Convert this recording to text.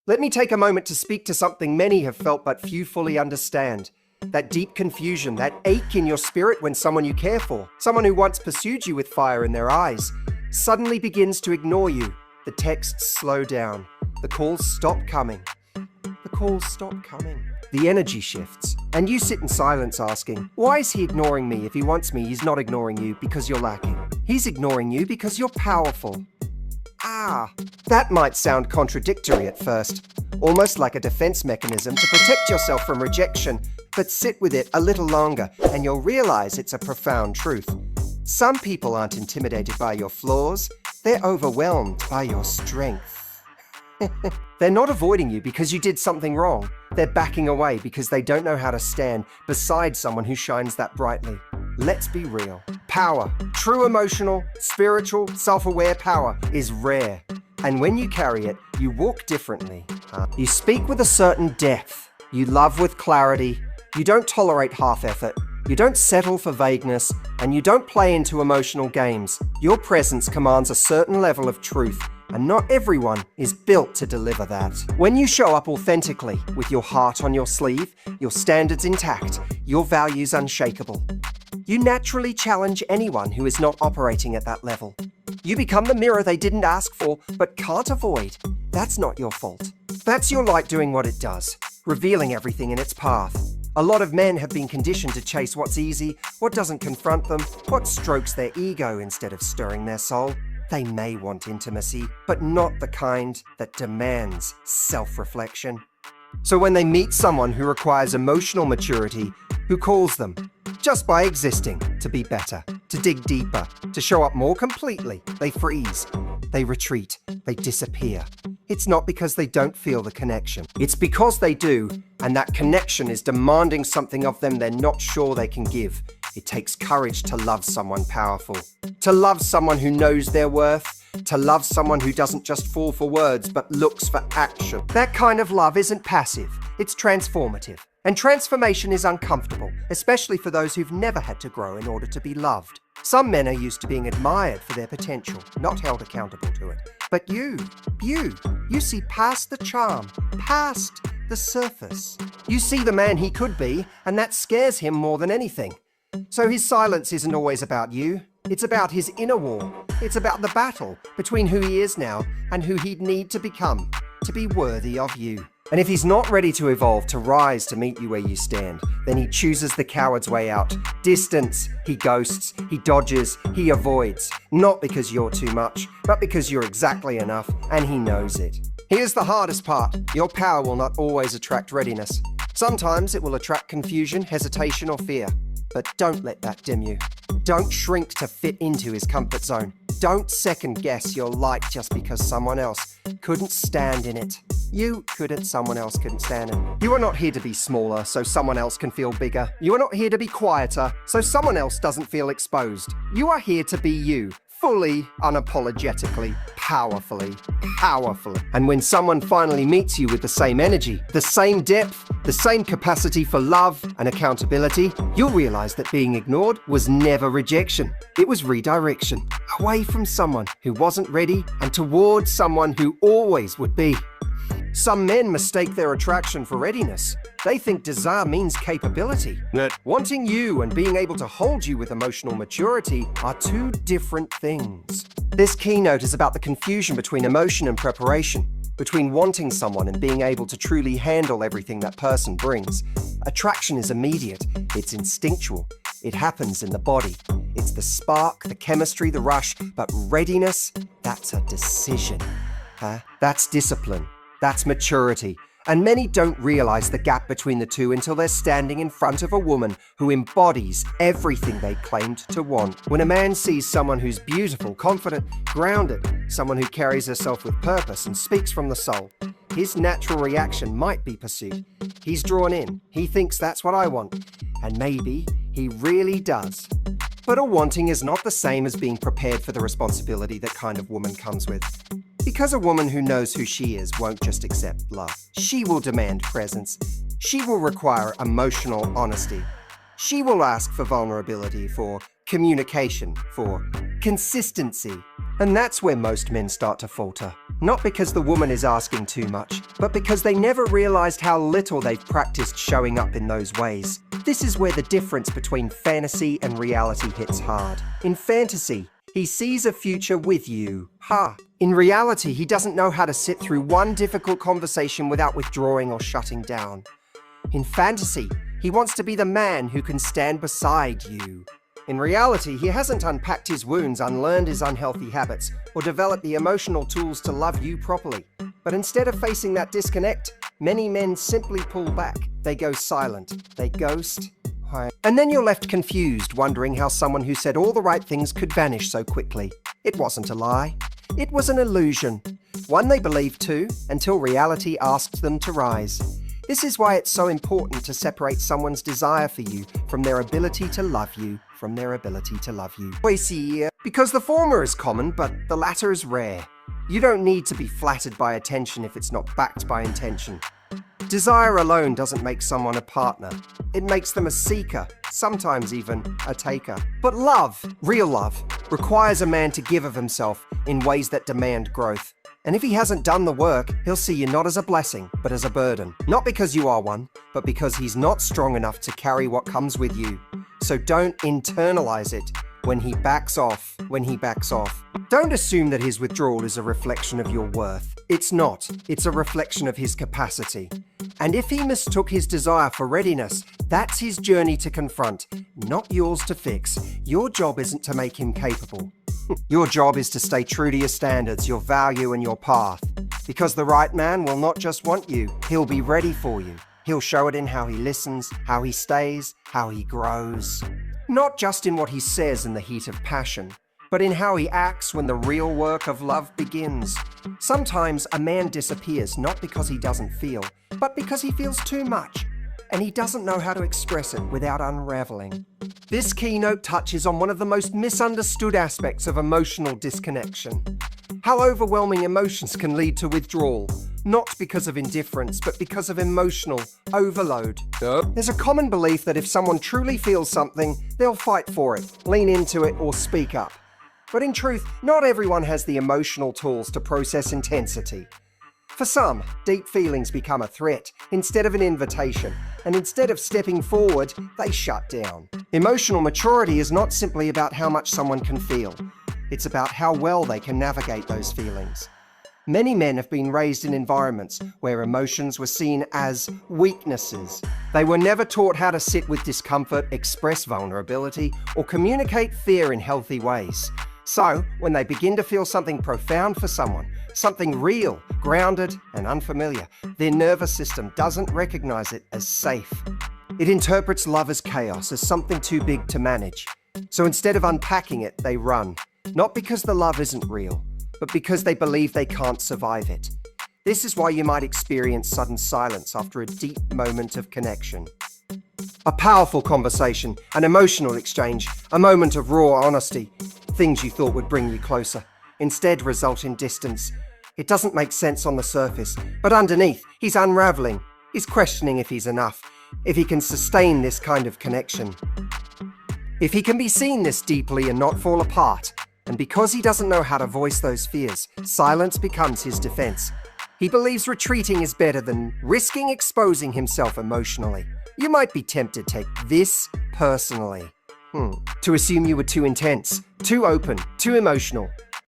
Let me take a moment to speak to something many have felt but few fully understand. That deep confusion, that ache in your spirit when someone you care for, someone who once pursued you with fire in their eyes, suddenly begins to ignore you. The texts slow down. The calls stop coming. The calls stop coming. The energy shifts, and you sit in silence asking, why is he ignoring me? If he wants me, he's not ignoring you because you're lacking. He's ignoring you because you're powerful. That might sound contradictory at first, almost like a defense mechanism to protect yourself from rejection, but sit with it a little longer and you'll realize it's a profound truth. Some people aren't intimidated by your flaws, they're overwhelmed by your strength. They're not avoiding you because you did something wrong. They're backing away because they don't know how to stand beside someone who shines that brightly. Let's be real. Power, true emotional, spiritual, self-aware power is rare. And when you carry it, you walk differently. You speak with a certain depth. You love with clarity. You don't tolerate half effort. You don't settle for vagueness. And you don't play into emotional games. Your presence commands a certain level of truth. And not everyone is built to deliver that. When you show up authentically, with your heart on your sleeve, your standards intact, your values unshakable, you naturally challenge anyone who is not operating at that level. You become the mirror they didn't ask for, but can't avoid. That's not your fault. That's your light doing what it does, revealing everything in its path. A lot of men have been conditioned to chase what's easy, what doesn't confront them, what strokes their ego instead of stirring their soul. They may want intimacy, but not the kind that demands self-reflection. So when they meet someone who requires emotional maturity, who calls them, just by existing, to be better, to dig deeper, to show up more completely, they freeze, they retreat, they disappear. It's not because they don't feel the connection. It's because they do, and that connection is demanding something of them they're not sure they can give. It takes courage to love someone powerful, to love someone who knows their worth, to love someone who doesn't just fall for words but looks for action. That kind of love isn't passive, it's transformative. And transformation is uncomfortable, especially for those who've never had to grow in order to be loved. Some men are used to being admired for their potential, not held accountable to it. But you see past the charm, past the surface. You see the man he could be, and that scares him more than anything. So his silence isn't always about you. It's about his inner war. It's about the battle between who he is now and who he'd need to become to be worthy of you. And if he's not ready to evolve, to rise to meet you where you stand, then he chooses the coward's way out. Distance, he ghosts, he dodges, he avoids. Not because you're too much, but because you're exactly enough, and he knows it. Here's the hardest part. Your power will not always attract readiness. Sometimes it will attract confusion, hesitation, or fear. But don't let that dim you. Don't shrink to fit into his comfort zone. Don't second guess your light just because someone else couldn't stand in it. You couldn't, someone else couldn't stand it. You are not here to be smaller so someone else can feel bigger. You are not here to be quieter so someone else doesn't feel exposed. You are here to be you, fully, unapologetically, powerfully. And when someone finally meets you with the same energy, the same depth, the same capacity for love and accountability, you'll realize that being ignored was never rejection. It was redirection, away from someone who wasn't ready and towards someone who always would be. Some men mistake their attraction for readiness. They think desire means capability. Wanting you and being able to hold you with emotional maturity are two different things. This keynote is about the confusion between emotion and preparation, between wanting someone and being able to truly handle everything that person brings. Attraction is immediate, it's instinctual, it happens in the body. It's the spark, the chemistry, the rush, but readiness, that's a decision. That's discipline. That's maturity. And many don't realize the gap between the two until they're standing in front of a woman who embodies everything they claimed to want. When a man sees someone who's beautiful, confident, grounded, someone who carries herself with purpose and speaks from the soul, his natural reaction might be pursuit. He's drawn in. He thinks that's what I want. And maybe he really does. But a wanting is not the same as being prepared for the responsibility that kind of woman comes with. Because a woman who knows who she is won't just accept love. She will demand presence. She will require emotional honesty. She will ask for vulnerability, for communication, for consistency. And that's where most men start to falter. Not because the woman is asking too much, but because they never realized how little they've practiced showing up in those ways. This is where the difference between fantasy and reality hits hard. In fantasy, he sees a future with you. In reality, he doesn't know how to sit through one difficult conversation without withdrawing or shutting down. In fantasy, he wants to be the man who can stand beside you. In reality, he hasn't unpacked his wounds, unlearned his unhealthy habits, or developed the emotional tools to love you properly. But instead of facing that disconnect, many men simply pull back. They go silent. They ghost. And then you're left confused, wondering how someone who said all the right things could vanish so quickly. It wasn't a lie. It was an illusion. One they believed too, until reality asked them to rise. This is why it's so important to separate someone's desire for you from their ability to love you. Because the former is common, but the latter is rare. You don't need to be flattered by attention if it's not backed by intention. Desire alone doesn't make someone a partner. It makes them a seeker, sometimes even a taker. But love, real love, requires a man to give of himself in ways that demand growth. And if he hasn't done the work, he'll see you not as a blessing, but as a burden. Not because you are one, but because he's not strong enough to carry what comes with you. So don't internalize it when he backs off. Don't assume that his withdrawal is a reflection of your worth. It's not. It's a reflection of his capacity. And if he mistook his desire for readiness, that's his journey to confront, not yours to fix. Your job isn't to make him capable. Your job is to stay true to your standards, your value, and your path. Because the right man will not just want you, he'll be ready for you. He'll show it in how he listens, how he stays, how he grows. Not just in what he says in the heat of passion, but in how he acts when the real work of love begins. Sometimes a man disappears not because he doesn't feel, but because he feels too much, and he doesn't know how to express it without unraveling. This keynote touches on one of the most misunderstood aspects of emotional disconnection. How overwhelming emotions can lead to withdrawal, not because of indifference, but because of emotional overload. There's a common belief that if someone truly feels something, they'll fight for it, lean into it, or speak up. But in truth, not everyone has the emotional tools to process intensity. For some, deep feelings become a threat instead of an invitation, and instead of stepping forward, they shut down. Emotional maturity is not simply about how much someone can feel. It's about how well they can navigate those feelings. Many men have been raised in environments where emotions were seen as weaknesses. They were never taught how to sit with discomfort, express vulnerability, or communicate fear in healthy ways. So, when they begin to feel something profound for someone, something real, grounded, and unfamiliar, their nervous system doesn't recognize it as safe. It interprets love as chaos, as something too big to manage. So instead of unpacking it, they run. Not because the love isn't real, but because they believe they can't survive it. This is why you might experience sudden silence after a deep moment of connection. A powerful conversation, an emotional exchange, a moment of raw honesty. Things you thought would bring you closer, instead result in distance. It doesn't make sense on the surface, but underneath, he's unraveling. He's questioning if he's enough, if he can sustain this kind of connection. If he can be seen this deeply and not fall apart, and because he doesn't know how to voice those fears, silence becomes his defense. He believes retreating is better than risking exposing himself emotionally. You might be tempted to take this personally. To assume you were too intense, too open, too emotional,